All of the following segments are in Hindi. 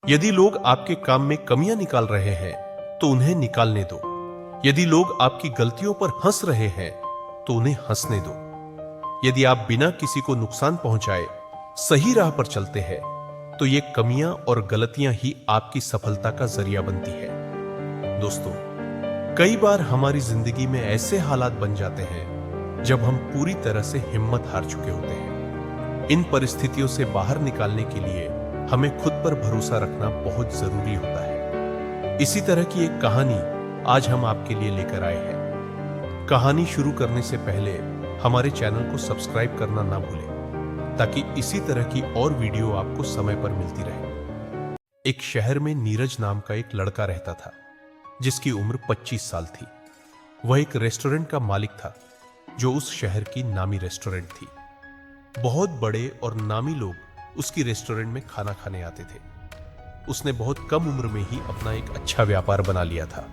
यदि लोग आपके काम में कमियां निकाल रहे हैं तो उन्हें निकालने दो। यदि लोग आपकी गलतियों पर हंस रहे हैं तो उन्हें हंसने दो। यदि आप बिना किसी को नुकसान पहुंचाए सही राह पर चलते हैं तो ये कमियां और गलतियां ही आपकी सफलता का जरिया बनती है। दोस्तों, कई बार हमारी जिंदगी में ऐसे हालात बन जाते हैं जब हम पूरी तरह से हिम्मत हार चुके होते हैं। इन परिस्थितियों से बाहर निकालने के लिए हमें खुद पर भरोसा रखना बहुत जरूरी होता है। इसी तरह की एक कहानी आज हम आपके लिए लेकर आए हैं। कहानी शुरू करने से पहले हमारे चैनल को सब्सक्राइब करना ना भूलें ताकि इसी तरह की और वीडियो आपको समय पर मिलती रहे। एक शहर में नीरज नाम का एक लड़का रहता था जिसकी उम्र 25 साल थी। वह एक रेस्टोरेंट का मालिक था जो उस शहर की नामी रेस्टोरेंट थी। बहुत बड़े और नामी लोग उसकी रेस्टोरेंट में खाना खाने आते थे। उसने बहुत कम उम्र में ही अपना एक अच्छा व्यापार बना लिया था।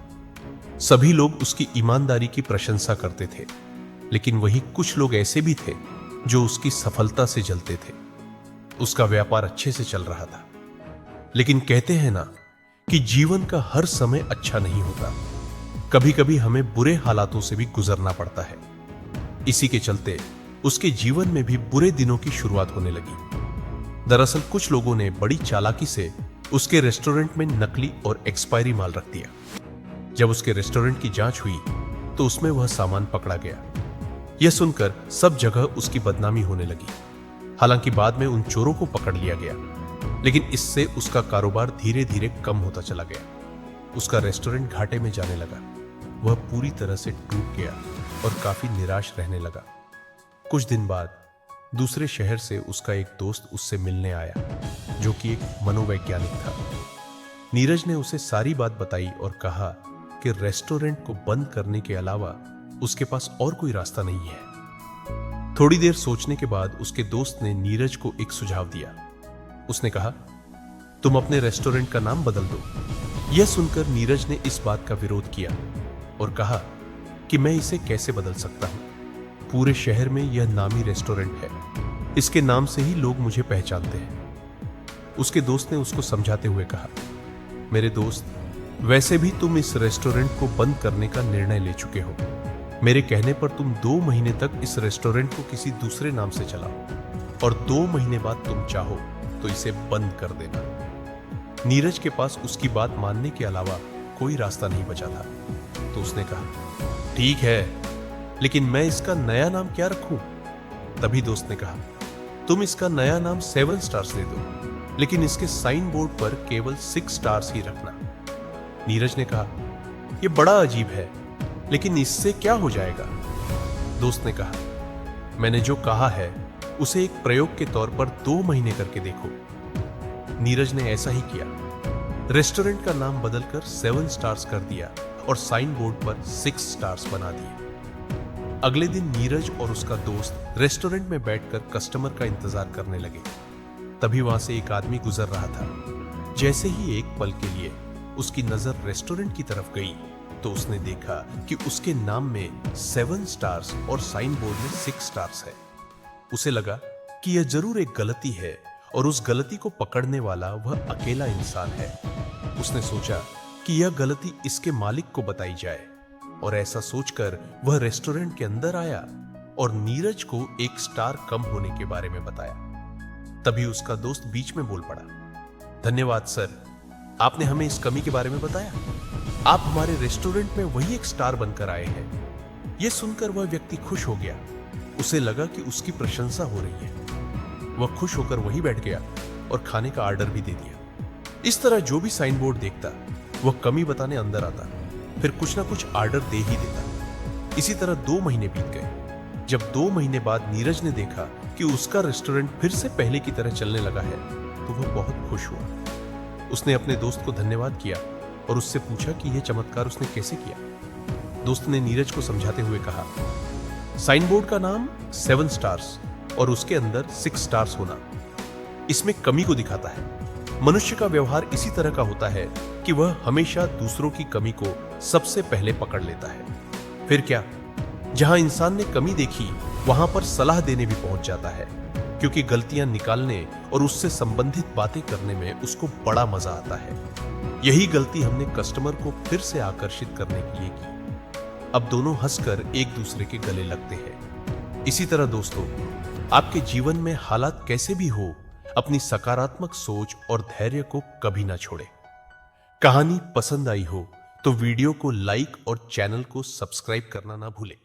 सभी लोग उसकी ईमानदारी की प्रशंसा करते थे, लेकिन वही कुछ लोग ऐसे भी थे जो उसकी सफलता से जलते थे। उसका व्यापार अच्छे से चल रहा था, लेकिन कहते हैं ना कि जीवन का हर समय अच्छा नहीं होता। कभी कभी हमें बुरे हालातों से भी गुजरना पड़ता है। इसी के चलते उसके जीवन में भी बुरे दिनों की शुरुआत होने लगी। दरअसल कुछ लोगों ने बड़ी चालाकी से उसके रेस्टोरेंट में नकली और एक्सपायरी माल रख दिया। जब उसके रेस्टोरेंट की जांच हुई तो उसमें वह सामान पकड़ा गया। यह सुनकर सब जगह उसकी बदनामी होने लगी। हालांकि बाद में उन चोरों को पकड़ लिया गया, लेकिन इससे उसका कारोबार धीरे धीरे कम होता चला गया। उसका रेस्टोरेंट घाटे में जाने लगा। वह पूरी तरह से टूट गया और काफी निराश रहने लगा। कुछ दिन बाद दूसरे शहर से उसका एक दोस्त उससे मिलने आया जो कि एक मनोवैज्ञानिक था। नीरज ने उसे सारी बात बताई और कहा कि रेस्टोरेंट को बंद करने के अलावा उसके पास और कोई रास्ता नहीं है। थोड़ी देर सोचने के बाद उसके दोस्त ने नीरज को एक सुझाव दिया। उसने कहा, तुम अपने रेस्टोरेंट का नाम बदल दो। यह सुनकर नीरज ने इस बात का विरोध किया और कहा कि मैं इसे कैसे बदल सकता हूं। पूरे शहर में यह नामी रेस्टोरेंट है, इसके नाम से ही लोग मुझे पहचानते हैं। उसके दोस्त ने उसको समझाते हुए कहा, मेरे दोस्त, वैसे भी तुम इस रेस्टोरेंट को बंद करने का निर्णय ले चुके हो। मेरे कहने पर तुम 2 महीने तक इस रेस्टोरेंट को किसी दूसरे नाम से चलाओ और 2 महीने बाद तुम चाहो तो इसे बंद कर देना। नीरज के पास उसकी बात मानने के अलावा कोई रास्ता नहीं बचा था, तो उसने कहा, ठीक है, लेकिन मैं इसका नया नाम क्या रखूं? तभी दोस्त ने कहा, तुम इसका नया नाम 7 स्टार्स दे दो, लेकिन इसके साइन बोर्ड पर केवल 6 स्टार्स ही रखना। नीरज ने कहा, यह बड़ा अजीब है, लेकिन इससे क्या हो जाएगा? दोस्त ने कहा, मैंने जो कहा है उसे एक प्रयोग के तौर पर 2 महीने करके देखो। नीरज ने ऐसा ही किया। रेस्टोरेंट का नाम बदलकर 7 स्टार्स कर दिया और साइन बोर्ड पर 6 स्टार्स बना दिए। अगले दिन नीरज और उसका दोस्त रेस्टोरेंट में बैठकर कस्टमर का इंतजार करने लगे। तभी वहां से एक आदमी गुजर रहा था। जैसे ही एक पल के लिए उसकी नजर रेस्टोरेंट की तरफ गई तो उसने देखा कि उसके नाम में 7 स्टार्स और साइन बोर्ड में 6 स्टार्स है। उसे लगा कि यह जरूर एक गलती है और उस गलती को पकड़ने वाला वह अकेला इंसान है। उसने सोचा कि यह गलती इसके मालिक को बताई जाए और ऐसा सोचकर वह रेस्टोरेंट के अंदर आया और नीरज को 1 स्टार कम होने के बारे में बताया। तभी उसका दोस्त बीच में बोल पड़ा, धन्यवाद सर, आपने हमें इस कमी के बारे में बताया। आप हमारे रेस्टोरेंट में वही 1 स्टार बनकर आए हैं। यह सुनकर वह व्यक्ति खुश हो गया। उसे लगा कि उसकी प्रशंसा हो रही है। वह खुश होकर वहीं बैठ गया और खाने का ऑर्डर भी दे दिया। इस तरह जो भी साइन बोर्ड देखता वह कमी बताने अंदर आता, फिर कुछ ना कुछ ऑर्डर दे ही देता। इसी तरह 2 महीने बीत गए। जब 2 महीने बाद नीरज ने देखा कि उसका रेस्टोरेंट फिर से पहले की तरह चलने लगा है तो वह बहुत खुश हुआ। उसने अपने दोस्त को धन्यवाद किया और उससे पूछा कि यह चमत्कार उसने कैसे किया। दोस्त ने नीरज को समझाते हुए कहा, साइन बोर्ड का नाम 7 स्टार्स और उसके अंदर 6 स्टार्स होना इसमें कमी को दिखाता है। मनुष्य का व्यवहार इसी तरह का होता है कि वह हमेशा दूसरों की कमी को सबसे पहले पकड़ लेता है। फिर क्या, जहां इंसान ने कमी देखी वहां पर सलाह देने भी पहुंच जाता है, क्योंकि गलतियां निकालने और उससे संबंधित बातें करने में उसको बड़ा मजा आता है। यही गलती हमने कस्टमर को फिर से आकर्षित करने के लिए की। अब दोनों हंसकर एक दूसरे के गले लगते हैं। इसी तरह दोस्तों, आपके जीवन में हालात कैसे भी हो, अपनी सकारात्मक सोच और धैर्य को कभी ना छोड़ें। कहानी पसंद आई हो तो वीडियो को लाइक और चैनल को सब्सक्राइब करना ना भूलें।